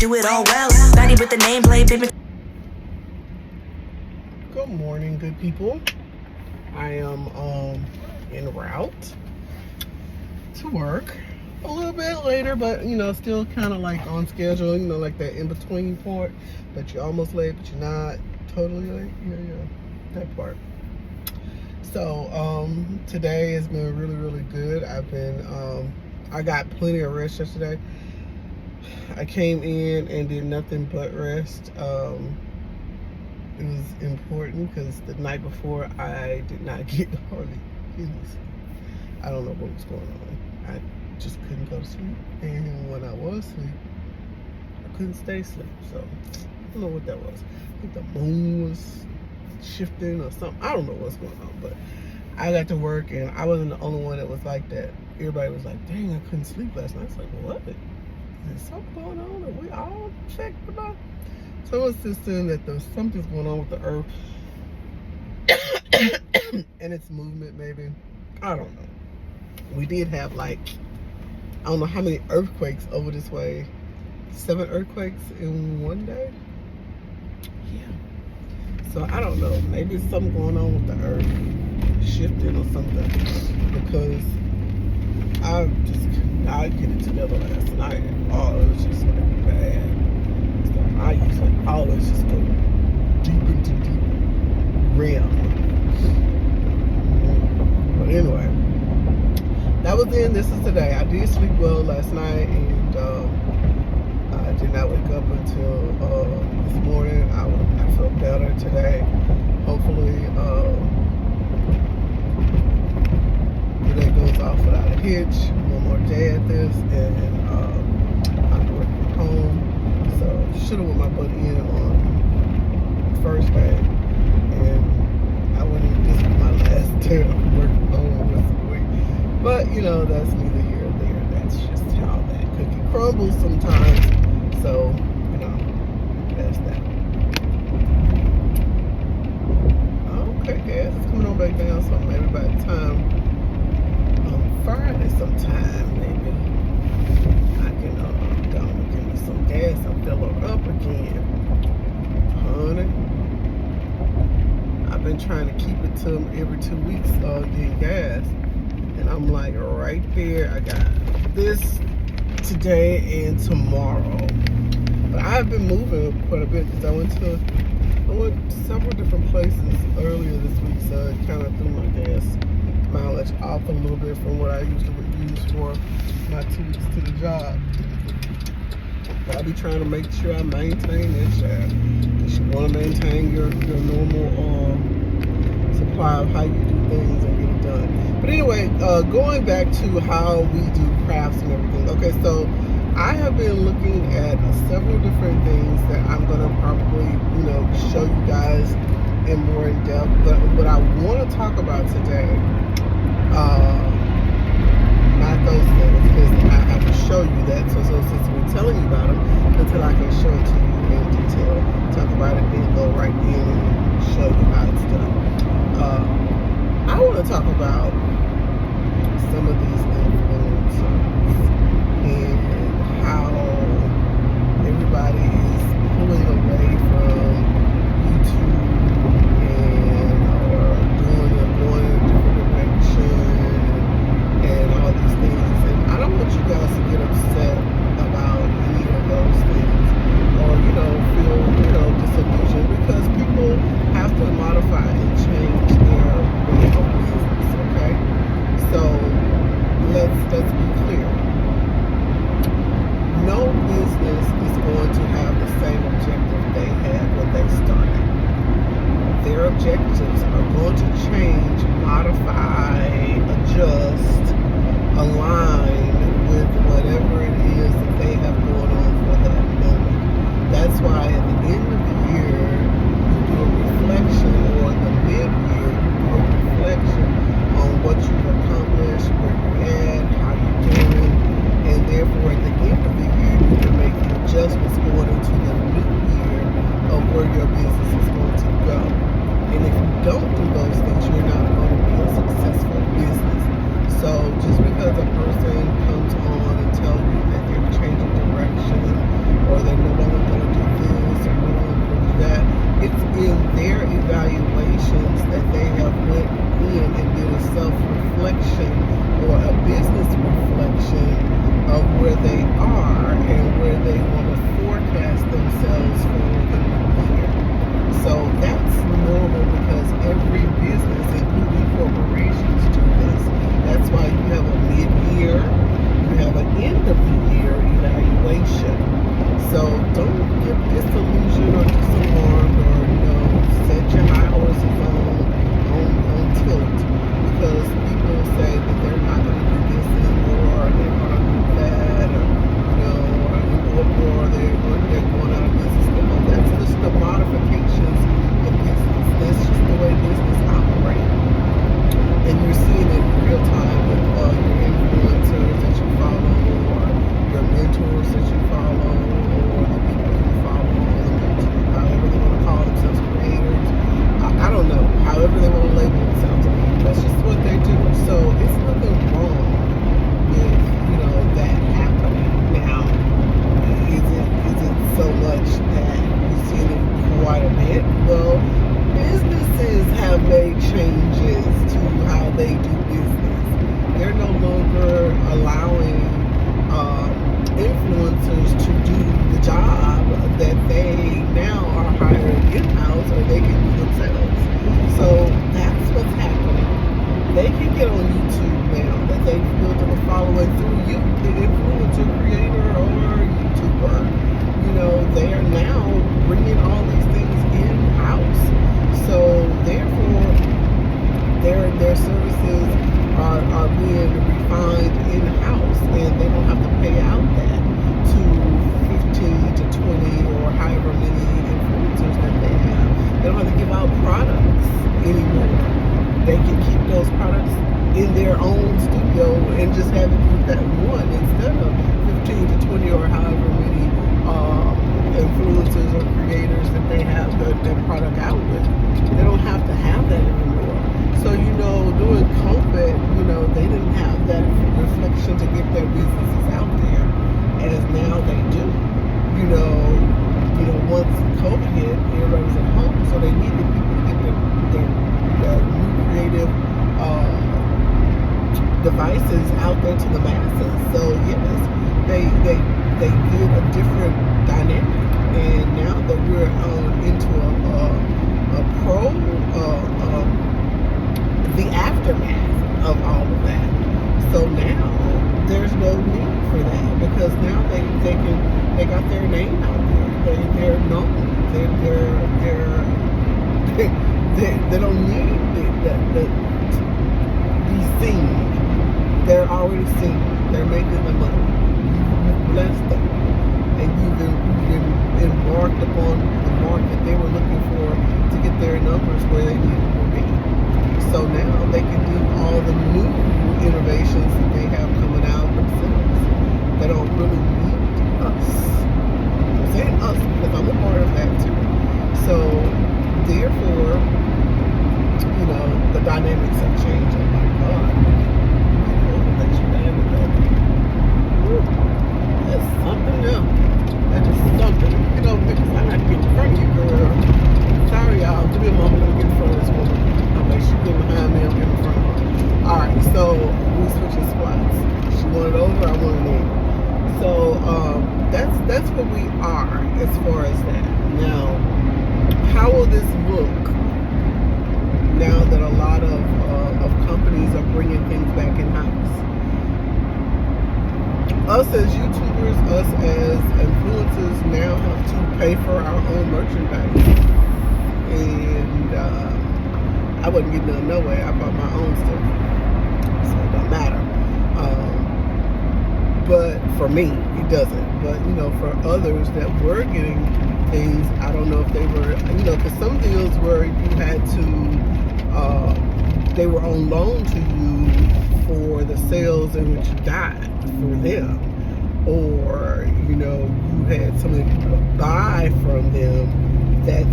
do it all well. Body with the nameplate, baby. Good morning, good people. I am en route to work. A little bit later, but you know, still kind of like on schedule, you know, like that in between part, but you're almost late, but you're not totally late. Yeah, that part. So today has been really good. I got plenty of rest yesterday. I came in and did nothing but rest. It was important because the night before I did not get hardly any sleep. I don't know what was going on. I just couldn't go to sleep, and when I was asleep, I couldn't stay asleep. So I don't know what that was. I think the moon was shifting or something. I don't know what's going on, but I got to work, and I wasn't the only one that was like that. Everybody was like, "Dang, I couldn't sleep last night." I was like, "What? Is there something going on that we all checked about?" So it's just saying that there's something's going on with the earth and its movement, maybe. I don't know. We did have like, I don't know how many earthquakes over this way. 7 earthquakes in one day? Yeah. So I don't know. Maybe it's something going on with the earth shifting or something. Because I just could not get it together last night. Oh, it was just like bad. So I usually always just go deep into deep realm. But anyway. That was then. This is today. I did sleep well last night, and I did not wake up until this morning. I feel better today. Hopefully, today goes off without a hitch. One more day at this, and I'm working from home. So should have went my butt in on first day, and I wouldn't. This is my last day of work from home. But, you know, that's neither here nor there. That's just how that cookie crumbles sometimes. So, you know, that's that. Okay, gas is coming on back down. So maybe by the time on Friday sometime, maybe I can go and give me some gas and fill her up again. Honey, I've been trying to keep it to every 2 weeks getting gas. And I'm like right there. I got this today and tomorrow. But I've been moving quite a bit because I went to several different places earlier this week, so it kind of threw my gas mileage off a little bit from what I usually would use for my 2 weeks to the job. But I'll be trying to make sure I maintain that job. Because you want to maintain your normal supply of how you do things and get it done. But anyway, going back to how we do crafts and everything. Okay, so I have been looking at several different things that I'm going to probably, you know, show you guys in more in depth. But what I want to talk about today, not those things, because I have to show you that. So since we're telling you about them, until I can show it to you in detail, talk about it, then go right in and show you how it's done. I want to talk about some of these influencers and how everybody is pulling away from YouTube and going in a different direction and all these things. And I don't want you guys to get upset about any of those things or, you know, feel, you know, disillusioned, because people have to modify and change their way of business, okay? So let's be clear. No business is going to have the same objective they had when they started. Their objectives are going to change, modify, adjust, align with whatever it is that they have going on for that moment. That's why at the end of the year, you do a reflection, or in the mid-year, you do a reflection on what you've accomplished, where you're at, how you're doing, and therefore at the end of the year, you can make adjustments going into the new year of where your business is going to go. And if you don't do those things, you're not going to be a successful business. So just because a person comes on and tells you that they're changing direction, or they're no they do business. They're no longer allowing influencers to do the job that they now are hiring in-house, or they can do themselves. So that's what's happening. They can get on YouTube now that they've built up a following through you, the influencer creator or YouTuber. They are now bringing all these things in-house. So therefore, their services are being refined in-house, and they don't have to pay out that to 15 to 20 or however many influencers that they have. They don't have to give out products anymore. They can keep those products in their own studio and just have it with that one instead of 15 to 20 or however many influencers or creators that they have their product out with. They don't have to have that anymore. So, during COVID, they didn't have that reflection to get their businesses out there, as now they do. Once COVID hit, everybody was at home, so they needed people to get their new creative devices out there to the masses. So yes, they did a different dynamic, and now that we're into the aftermath of all of that. So now there's no need for that, because now they got their name out there. They're known. They don't need to be seen. They're already seen. They're making the money. You've blessed them, and you've embarked upon the market they were looking for to get their numbers where they needed to be. So now they can do all the new innovations that they have coming out themselves. They don't really need us. I'm saying us because I'm a part of that too. So therefore, the dynamics have changed. Oh my God. That's something else. That is something. Because I got to get in front of you, girl. Sorry, y'all. Give me a moment. Let me get in front of this woman. I'll make sure you get behind me. I'm getting in front of her. Alright, so we switching spots. She wanted over, I wanted in. So that's what we are as far as that. Now, how will this look now that a lot of companies are bringing things back in-house? Us as YouTubers, us as influencers now have to pay for our own merchandise. And I wasn't getting none no way. I bought my own stuff. So it don't matter. But for me, it doesn't. But, for others that were getting things, I don't know if they were, because some deals where you had to, they were on loan to you for the sales in which you got for them. Or, you had something to buy from them that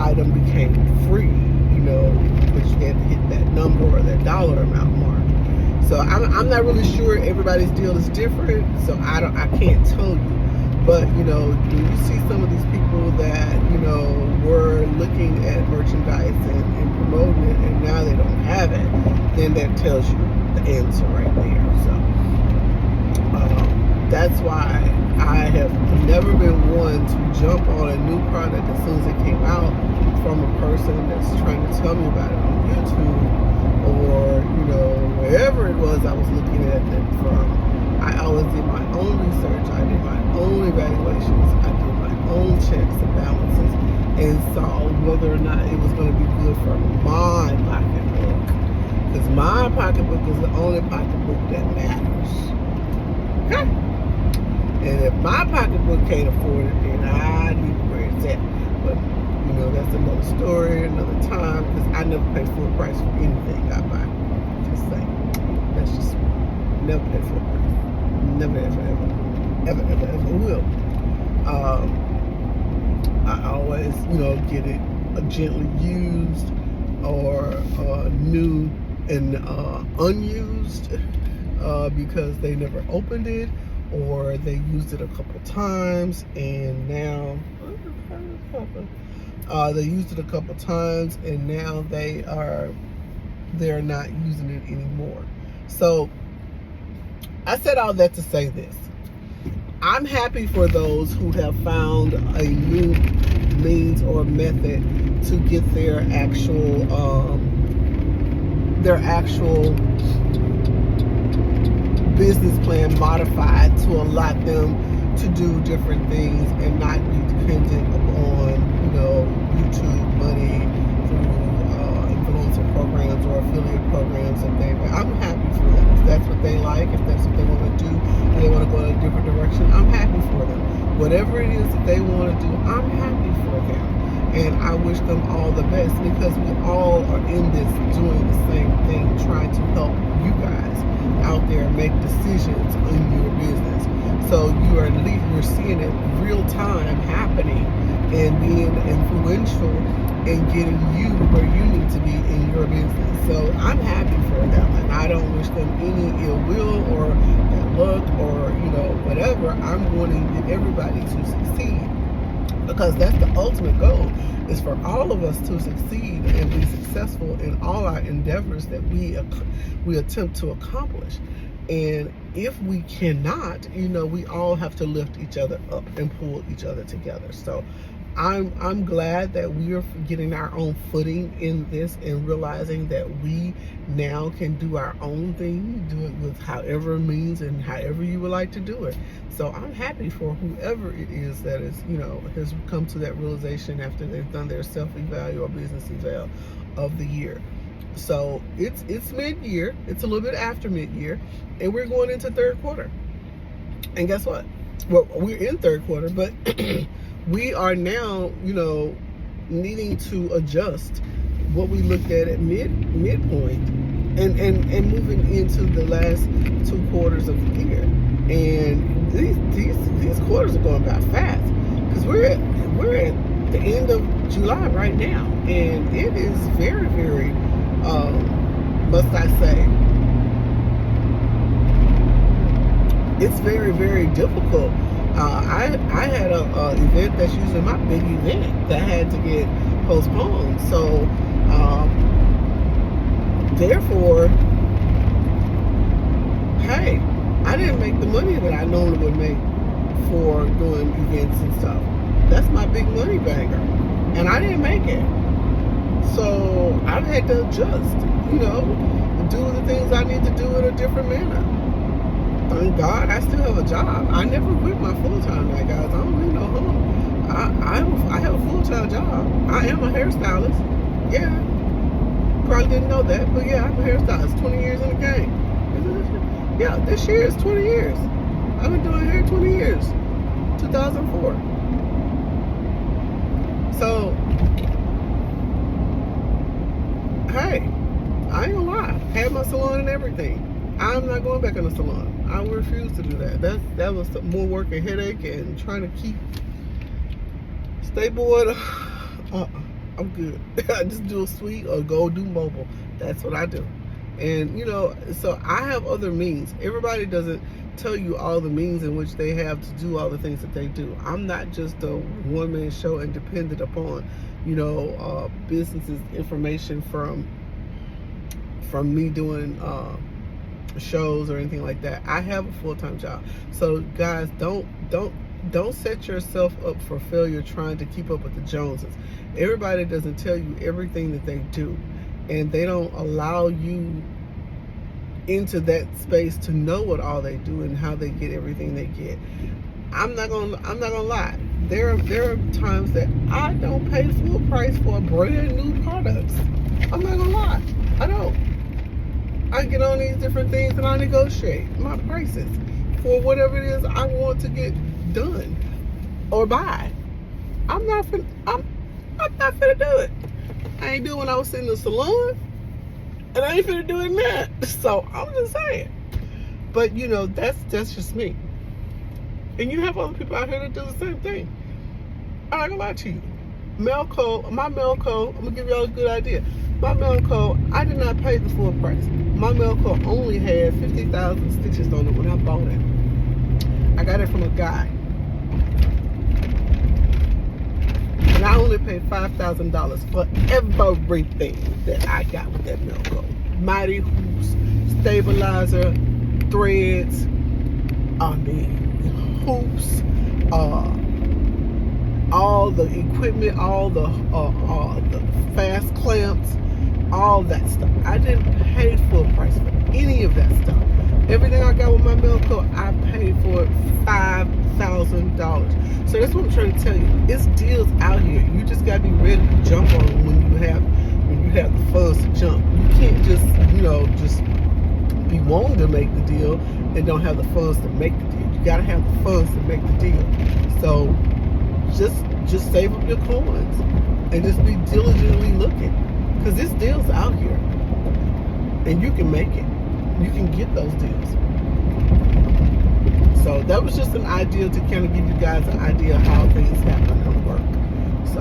item became free, because you had to hit that number or that dollar amount mark. So I'm not really sure. Everybody's deal is different, so I can't tell you. But when you see some of these people that were looking at merchandise and promoting it, and now they don't have it, then that tells you the answer right there. So that's why I have never been one to jump on a new product as soon as it came out from a person that's trying to tell me about it on YouTube, or wherever it was I was looking at it from. I always did my own research. I did my own evaluations. I did my own checks and balances, and saw whether or not it was going to be good for my pocketbook. Because my pocketbook is the only pocketbook that matters. Okay? And if my pocketbook can't afford it, then I need where it's at. But that's another story, another time, because I never pay full price for anything I buy. Just saying. That's just me. Never pay full price. Never, ever, ever. Ever, ever, ever will. I always, get it gently used or new and unused because they never opened it, or they used it a couple times and now they used it a couple times and now they are they're not using it anymore. So I said all that to say this. I'm happy for those who have found a new means or method to get their actual business plan modified to allow them to do different things and not be dependent upon, YouTube money through influencer programs or affiliate programs and things. I'm happy for them. If that's what they like, if that's what they want to do, and they want to go in a different direction, I'm happy for them. Whatever it is that they want to do, I'm happy for them. And I wish them all the best, because we all are in this doing the same thing, trying to help you guys out there make decisions in your business. So you're seeing it real time happening and being influential and getting you where you need to be in your business. So I'm happy for them, and I don't wish them any ill will or bad luck or whatever. I'm wanting everybody to succeed, because that's the ultimate goal, is for all of us to succeed and be successful in all our endeavors that we attempt to accomplish. And if we cannot, we all have to lift each other up and pull each other together. So I'm glad that we are getting our own footing in this and realizing that we now can do our own thing, do it with however means and however you would like to do it. So I'm happy for whoever it is that is, has come to that realization after they've done their self-eval or business eval of the year. So it's mid-year. It's a little bit after mid-year, and we're going into third quarter. And guess what? Well, we're in third quarter, but we are now, needing to adjust what we looked at midpoint and moving into the last 2 quarters of the year. And these quarters are going by fast, because we're at the end of July right now, and it is very, very must I say, it's very, very difficult. I had a event that's usually my big event that had to get postponed. So therefore, hey, I didn't make the money that I normally would make for doing events and stuff. That's my big money banger, and I didn't make it. So I had to adjust, do the things I need to do in a different manner. Thank God I still have a job. I never quit my full-time night, guys. I don't need no home. I have a full-time job. I am a hairstylist. Yeah. Probably didn't know that, but yeah, I'm a hairstylist. 20 years in the game. Yeah, this year is 20 years. I've been doing hair 20 years. 2004. So, hey, I ain't gonna lie. Had my salon and everything. I'm not going back in the salon. I refuse to do that. That was more work and headache and trying to stay bored. I'm good. I just do a suite or go do mobile. That's what I do. And so I have other means. Everybody doesn't tell you all the means in which they have to do all the things that they do. I'm not just a one-man show and dependent upon businesses information from me doing shows or anything like that. I have a full-time job. So guys, don't set yourself up for failure trying to keep up with the Joneses. Everybody doesn't tell you everything that they do, and they don't allow you into that space to know what all they do and how they get everything they get. I'm not gonna lie. There are times that I don't pay full price for brand new products. I'm not gonna lie. I don't. I get on these different things and I negotiate my prices for whatever it is I want to get done or buy. I'm not finna do it. I ain't doing when I was sitting in the salon, and I ain't finna do it now. So I'm just saying. But that's just me. And you have other people out here that do the same thing. I'm not gonna lie to you. My Melco, I'm gonna give y'all a good idea. My Melco, I did not pay the full price. My Melco only had 50,000 stitches on it when I bought it. I got it from a guy. And I only paid $5,000 for everything that I got with that Melco. Mighty hoops, stabilizer, threads, hoops, all the equipment, all the fast clamps, all that stuff. I didn't pay full price for any of that stuff. Everything I got with my Melco, I paid for it $5,000. So that's what I'm trying to tell you. It's deals out here. You just gotta be ready to jump on them when you have the funds to jump. You can't just be wanting to make the deal and don't have the funds to make the deal. You gotta have the funds to make the deal. So just save up your coins and just be diligently looking, because this deal's out here and you can make it. You can get those deals. So that was just an idea to kind of give you guys an idea of how things happen and work. So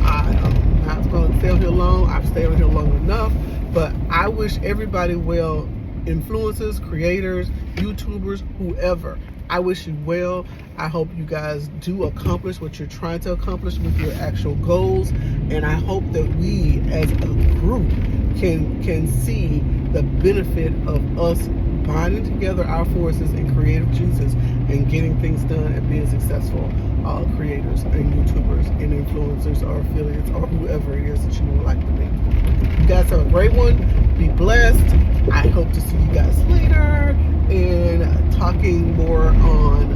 I'm not going to stay on here long. I've stayed on here long enough, but I wish everybody well. Influencers, creators, YouTubers, whoever, I wish you well. I hope you guys do accomplish what you're trying to accomplish with your actual goals, and I hope that we as a group can see the benefit of us binding together our forces in creative juices and getting things done and being successful creators and YouTubers and influencers or affiliates or whoever it is that you would like to be. You guys have a great one. Be blessed. I hope to see you guys later and talking more on